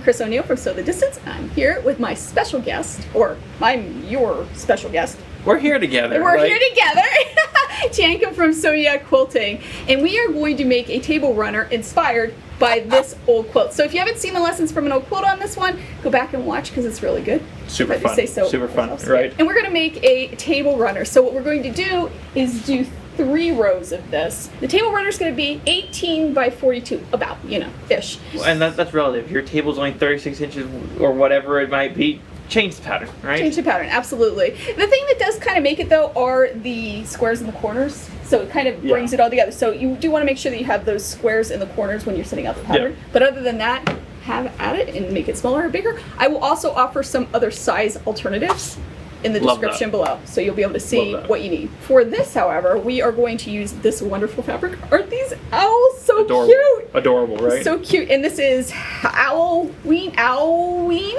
Chris O'Neill from Sew the Distance. I'm here with my special guest, or I'm your special guest. We're here together. We're here together. Teancum from Soya Quilting. And we are going to make a table runner inspired by this old quilt. So if you haven't seen the lessons from an old quilt on this one, go back and watch because it's really good. Super fun. Super fun, right? And we're going to make a table runner. So what we're going to do is do 3 rows of this. The table runner is going to be 18 by 42, about, ish. And that's relative. Your table's only 36 inches or whatever it might be. Change the pattern, right? Change the pattern, absolutely. The thing that does kind of make it, though, are the squares in the corners. So it kind of brings it all together. So you do want to make sure that you have those squares in the corners when you're setting out the pattern. Yep. But other than that, have at it and make it smaller or bigger. I will also offer some other size alternatives in the description below, so you'll be able to see what you need. For this, however, we are going to use this wonderful fabric. Aren't these owls so cute? Adorable, right? So cute. And this is Owl-O-Ween,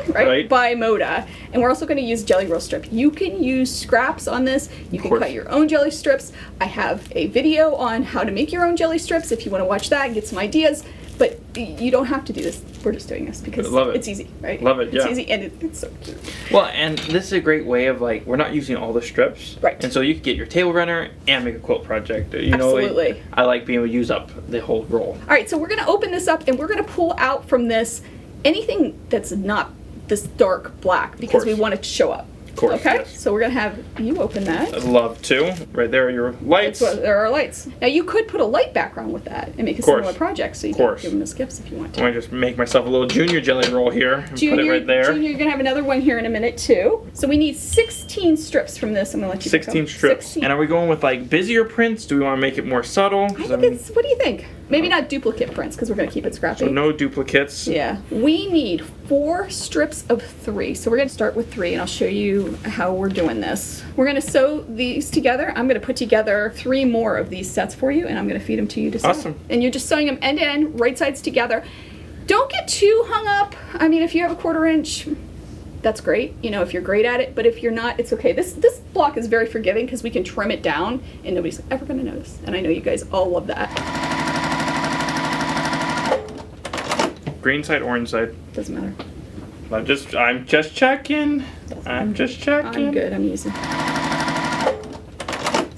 right? By Moda. And we're also going to use jelly roll strip. You can use scraps on this. You can cut your own jelly strips. I have a video on how to make your own jelly strips if you want to watch that and get some ideas. But you don't have to do this. We're just doing this because it's easy, right? Love it, yeah. It's easy and it's so cute. Well, and this is a great way of we're not using all the strips. Right. And so you can get your table runner and make a quilt project. Absolutely. I like being able to use up the whole roll. All right, so we're going to open this up and we're going to pull out from this anything that's not this dark black because we want it to show up. Of course, okay, yes. So we're going to have you open that. I'd love to. Right there are your lights. There are lights. Now you could put a light background with that and make a similar project so you can give them as gifts if you want to. I might just make myself a little junior jelly roll here and put it right there. Junior, you're going to have another one here in a minute too. So we need 16 strips from this. I'm going to let you 16 strips. 16. And are we going with busier prints? Do we want to make it more subtle? I think it's, what do you think? Maybe not duplicate prints because we're going to keep it scrappy. So no duplicates. Yeah. We need 4 strips of 3. So we're going to start with 3 and I'll show you how we're doing this. We're going to sew these together. I'm going to put together 3 more of these sets for you and I'm going to feed them to you to sew. Awesome. And you're just sewing them end to end, right sides together. Don't get too hung up. I mean, if you have a 1/4 inch, that's great, if you're great at it, but if you're not, it's okay. This block is very forgiving because we can trim it down and nobody's ever going to notice. And I know you guys all love that. Green side, orange side. Doesn't matter. I'm just checking. I'm just checking. I'm good, I'm easy.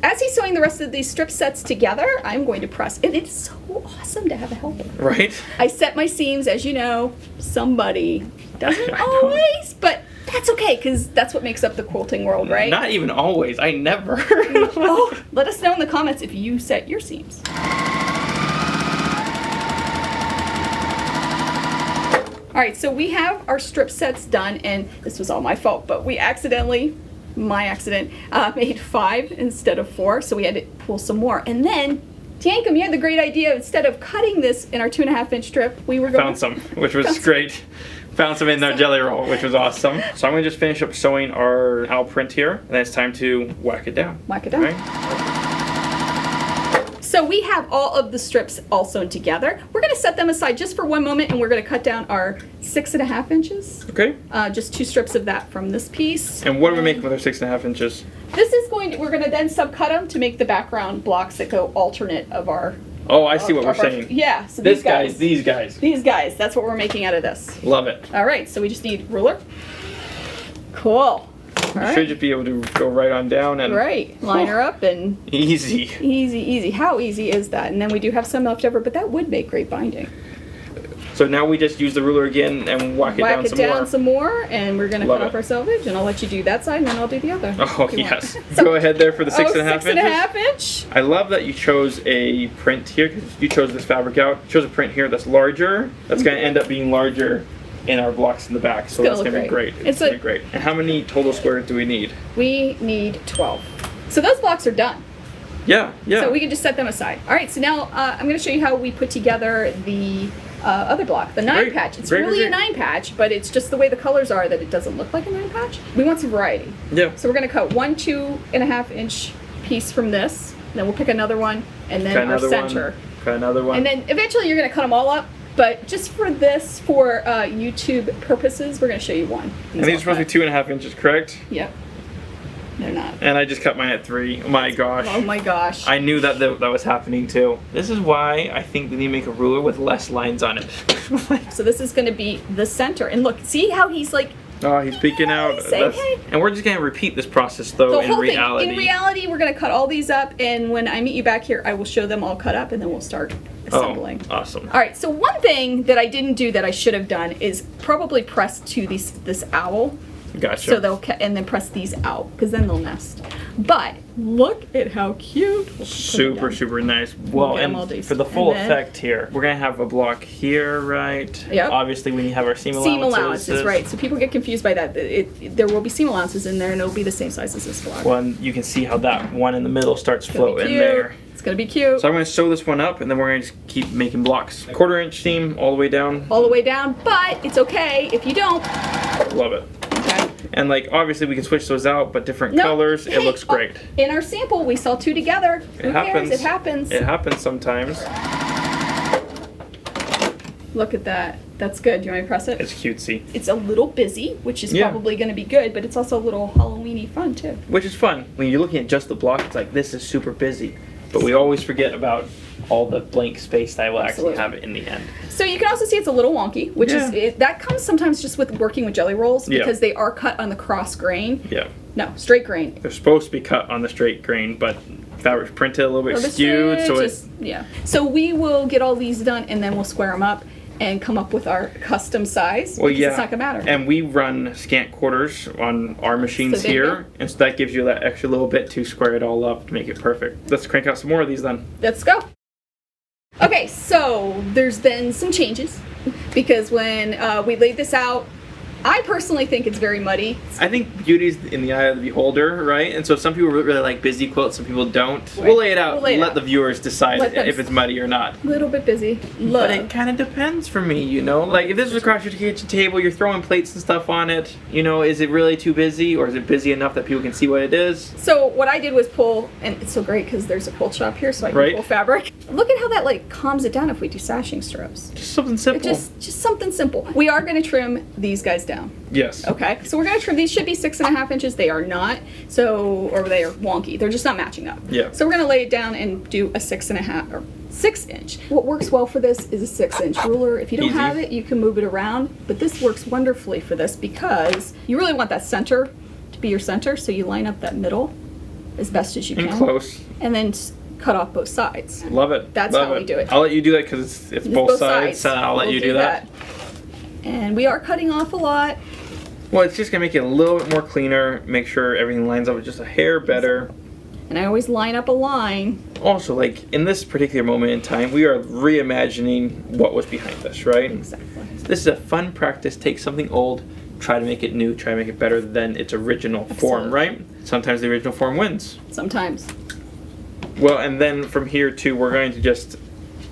As he's sewing the rest of these strip sets together, I'm going to press. And it's so awesome to have a helper. Right? I set my seams, as you know. Somebody doesn't always, but that's okay, because that's what makes up the quilting world, right? Not even always. I never. Oh, let us know in the comments if you set your seams. All right, so we have our strip sets done, and this was all my fault, but we my accident, made 5 instead of 4, so we had to pull some more. And then, Teancum, you had the great idea, instead of cutting this in our 2.5 inch strip, we were going Found some, which was great. Found some in our jelly roll, which was awesome. So I'm going to just finish up sewing our owl print here, and then it's time to whack it down. Whack it down. Right? So we have all of the strips all sewn together. We're going to set them aside just for one moment and we're going to cut down our 6.5 inches. Okay. Just 2 strips of that from this piece. And what are we making with our 6.5 inches? This is we're going to then subcut them to make the background blocks that go alternate of our... Oh, I see what we're saying. Yeah. So these guys. These guys. That's what we're making out of this. Love it. All right. So we just need ruler. Cool. You should just be able to go right on down and... Right. Line her up and... Easy. Easy, easy. How easy is that? And then we do have some left over, but that would make great binding. So now we just use the ruler again and whack it down some more. Whack it down some more, and we're going to cut off our selvage, and I'll let you do that side, and then I'll do the other. Oh, yes. So, go ahead there for the 6.5 inches. 6.5 inch. I love that you chose a print here, because you chose this fabric out. You chose a print here that's larger. That's going to end up being larger in our blocks in the back, so that's going to be great. It's going to be great. And how many total squares do we need? We need 12. So those blocks are done. Yeah, yeah. So we can just set them aside. All right, so now I'm going to show you how we put together the other block, the 9 patch. It's really a 9 patch, but it's just the way the colors are that it doesn't look like a 9 patch. We want some variety. Yeah. So we're going to cut 1 2.5 inch piece from this, then we'll pick another one, and then our center. Cut another one. And then eventually you're going to cut them all up. But just for this, for YouTube purposes, we're going to show you one. And these are supposed to be 2.5 inches, correct? Yep. They're not. And I just cut mine at 3. Oh my gosh. Oh my gosh. I knew that was happening too. This is why I think they need to make a ruler with less lines on it. So this is going to be the center. And look, see how he's like... Oh, he's peeking out. And we're just going to repeat this process though in reality. In reality, we're going to cut all these up, and when I meet you back here, I will show them all cut up, and then we'll start assembling. Oh, awesome. All right, so one thing that I didn't do that I should have done is probably press to this owl. Gotcha. So they'll and then press these out, because then they'll nest. But look at how cute. Super, super nice. Well, and for the full effect here, we're going to have a block here, right? Yep. Obviously, we need to have our seam allowances. Seam allowances, right. So people get confused by that. There will be seam allowances in there, and it'll be the same size as this block. Well, and you can see how that one in the middle starts floating there. It's going to be cute. So I'm going to sew this one up, and then we're going to just keep making blocks. 1/4 inch seam all the way down. All the way down, but it's okay if you don't. Love it. Okay. And like obviously we can switch those out, but different colors. It looks great. In our sample, we saw 2 together. Who cares? It happens. It happens sometimes. Look at that. That's good. Do you want me to press it? It's cutesy. It's a little busy, which is probably going to be good, but it's also a little Halloween-y fun too. Which is fun. When you're looking at just the block, it's like this is super busy, but we always forget about all the blank space that I will actually have it in the end. So you can also see it's a little wonky, which is that comes sometimes just with working with jelly rolls because they are cut on the cross grain. Yeah. No, straight grain. They're supposed to be cut on the straight grain, but fabric's printed a little bit skewed, so it's So we will get all these done, and then we'll square them up and come up with our custom size. Well, it's not gonna matter. And we run scant quarters on our machines here, and so that gives you that extra little bit to square it all up to make it perfect. Let's crank out some more of these then. Let's go. Okay, so there's been some changes because when we laid this out, I personally think it's very muddy. I think beauty's in the eye of the beholder, right? And so some people really like busy quilts, some people don't. Right. We'll lay it out. Let the viewers decide if it's muddy or not. A little bit busy. But it kind of depends for me, you know? Like if this was across your kitchen table, you're throwing plates and stuff on it, you know, is it really too busy or is it busy enough that people can see what it is? So what I did was pull, and it's so great because there's a quilt shop here so I can pull fabric. Look at how that like calms it down if we do sashing strips. Just something simple. Just something simple. We are going to trim these guys down. Yes. Okay, so we're going to trim, these should be 6.5 inches, they are not, so, or they are wonky, they're just not matching up. Yeah. So we're going to lay it down and do a 6.5 or 6 inch. What works well for this is a 6 inch ruler. If you don't have it, you can move it around, but this works wonderfully for this because you really want that center to be your center, so you line up that middle as best as you can. And close. And then cut off both sides. Love it. That's how we do it. I'll let you do that because it's both sides, so I'll let you do that. And we are cutting off a lot. Well, it's just going to make it a little bit more cleaner, make sure everything lines up just a hair better. And I always line up a line. Also, like, in this particular moment in time, we are reimagining what was behind this, right? Exactly. This is a fun practice. Take something old, try to make it new, try to make it better than its original form, right? Sometimes the original form wins. Sometimes. Well, and then from here, too, we're going to just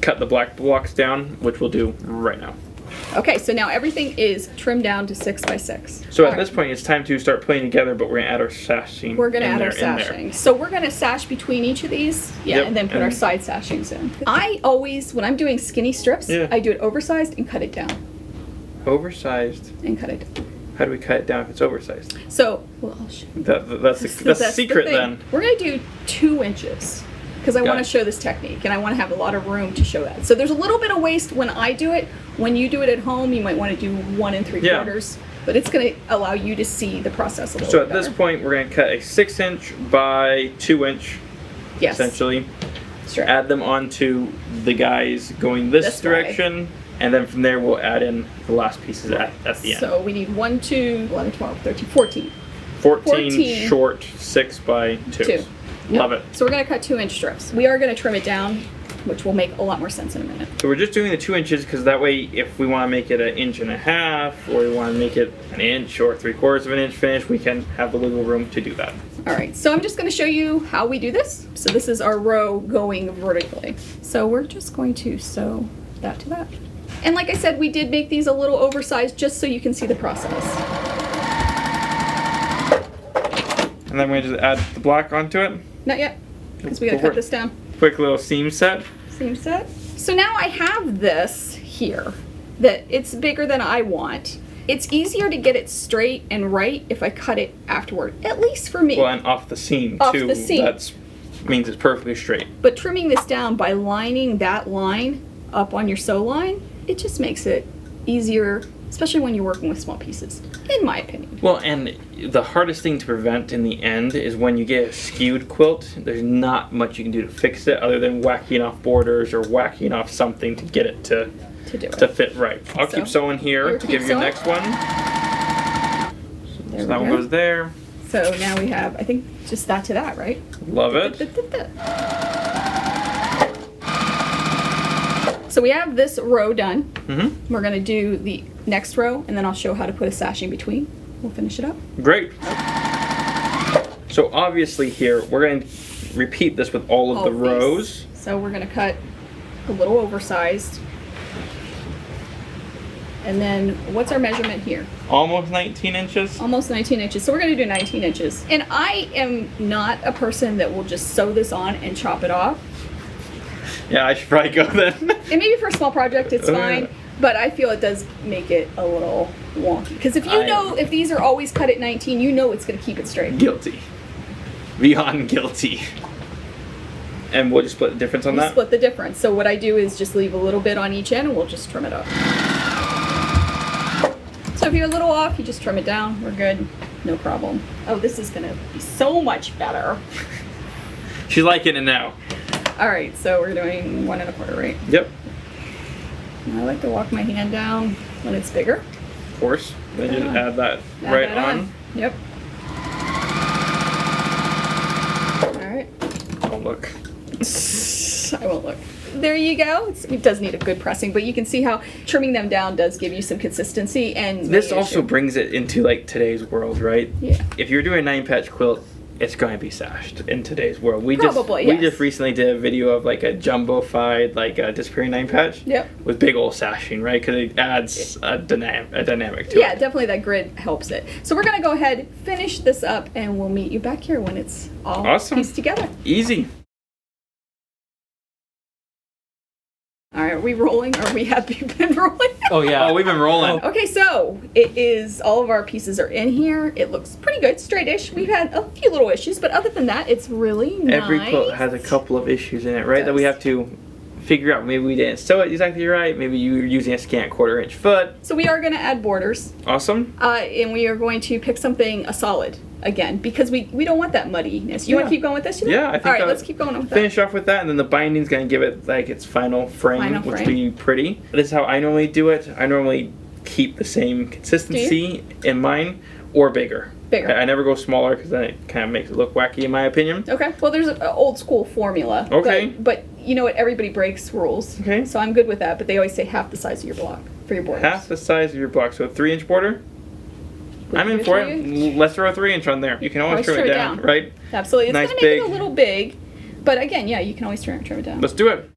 cut the black blocks down, which we'll do right now. Okay, so now everything is trimmed down to 6 by 6. So at this point, it's time to start putting together, but we're going to add our sashing. We're going to add our sashing. So we're going to sash between each of these, and then put our side sashings in. I always, when I'm doing skinny strips, I do it oversized and cut it down. Oversized? And cut it down. How do we cut it down if it's oversized? So, well, I'll show you. That's the secret then. We're going to do 2 inches. Because I want to show this technique and I want to have a lot of room to show that. So there's a little bit of waste when I do it. When you do it at home, you might want to do 1 3/4. But it's going to allow you to see the process a little bit So at this point, we're going to cut a 6 inch by 2 inch, essentially. Straight. Add them onto the guys going this direction. And then from there, we'll add in the last pieces at the end. So we need 1, 2, 11, 12, 13, 14. 14 short 6 by 2. Love it. So we're going to cut 2 inch strips. We are going to trim it down, which will make a lot more sense in a minute. So we're just doing the 2 inches because that way if we want to make it 1.5 inches or we want to make it 1 inch or 3/4 of an inch finish, we can have the wiggle room to do that. All right, so I'm just going to show you how we do this. So this is our row going vertically. So we're just going to sew that to that. And like I said, we did make these a little oversized just so you can see the process. And then we just add the black onto it. Not yet, because we gotta cut this down. Quick little seam set. Seam set. So now I have this here, that it's bigger than I want. It's easier to get it straight and right if I cut it afterward, at least for me. Well, and off the seam, off too. The seam. That means it's perfectly straight. But trimming this down by lining that line up on your sew line, it just makes it easier, especially when you're working with small pieces, in my opinion. Well, and the hardest thing to prevent in the end is when you get a skewed quilt, there's not much you can do to fix it other than whacking off borders or whacking off something to get it to fit right. I'll keep sewing here to give you the next one. So that one goes there. So now we have, I think, just that to that, right? Love it. So we have this row done. Mm-hmm. We're going to do the next row, and then I'll show how to put a sashing between. We'll finish it up. Great. So obviously here, we're going to repeat this with all of the rows. So we're going to cut a little oversized. And then what's our measurement here? Almost 19 inches. Almost 19 inches. So we're going to do 19 inches. And I am not a person that will just sew this on and chop it off. Yeah, I should probably go then. And maybe for a small project it's fine, but I feel it does make it a little wonky. Because if you know, if these are always cut at 19, you know it's going to keep it straight. Guilty. Beyond guilty. And we'll just split the difference on that? Split the difference. So what I do is just leave a little bit on each end and we'll just trim it up. So if you're a little off, you just trim it down. We're good. No problem. Oh, this is going to be so much better. She's liking it now. All right, so we're doing 1 1/4, right? Yep. I like to walk my hand down when it's bigger. Of course. Then just add that right on. Yep. All right. Oh, look. I won't look. There you go. It does need a good pressing, but you can see how trimming them down does give you some consistency. And this also brings it into like today's world, right? Yeah. If you're doing a 9-patch quilt, it's going to be sashed in today's world. We yes. just recently did a video of like a jumbo-fied, like a disappearing 9-patch. Yep. With big old sashing, right? Because it adds a dynamic to it. Yeah, definitely that grid helps it. So we're going to go ahead, finish this up, and we'll meet you back here when it's all pieced together. Easy. All right, are we rolling, or have you been rolling? Oh, yeah. Oh, we've been rolling. Okay, so it is, all of our pieces are in here. It looks pretty good, straight-ish. We've had a few little issues, but other than that, it's really nice. Every quilt has a couple of issues in it, right? That we have to figure out. Maybe we didn't sew it exactly right. Maybe you were using a scant 1/4 inch foot. So we are going to add borders. Awesome. And we are going to pick something, a solid, again, because we don't want that muddiness. You want to keep going with this? Yeah, I think all right, let's keep going with that. Finish off with that, and then the binding's going to give it like its final frame, which will be pretty. This is how I normally do it. I normally keep the same consistency in mine, or bigger. I never go smaller because then it kind of makes it look wacky, in my opinion. Okay. Well, there's an old school formula. Okay. But you know what? Everybody breaks rules. Okay. So I'm good with that. But they always say half the size of your block for your borders. Half the size of your block. So a 3-inch border. I'm in for it. Let's throw a 3-inch on there. You can always trim it down, right? Absolutely. It's going to make it a little big. But again, yeah, you can always trim it down. Let's do it.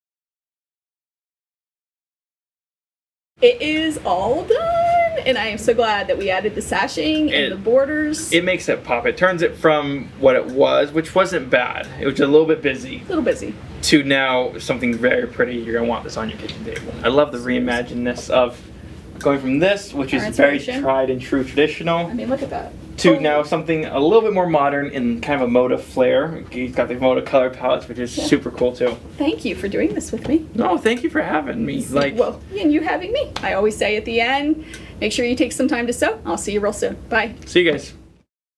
It is all done. And I am so glad that we added the sashing and the borders. It makes it pop. It turns it from what it was, which wasn't bad. It was just a little bit busy. A little busy. To now something very pretty. You're going to want this on your kitchen table. I love the reimaginedness of going from this, which is very tried and true traditional. I mean, look at that. To now something a little bit more modern in kind of a Moda flair. He's got the Moda color palettes, which is super cool too. Thank you for doing this with me. No, thank you for having me. Well, and you having me. I always say at the end, make sure you take some time to sew. I'll see you real soon. Bye. See you guys.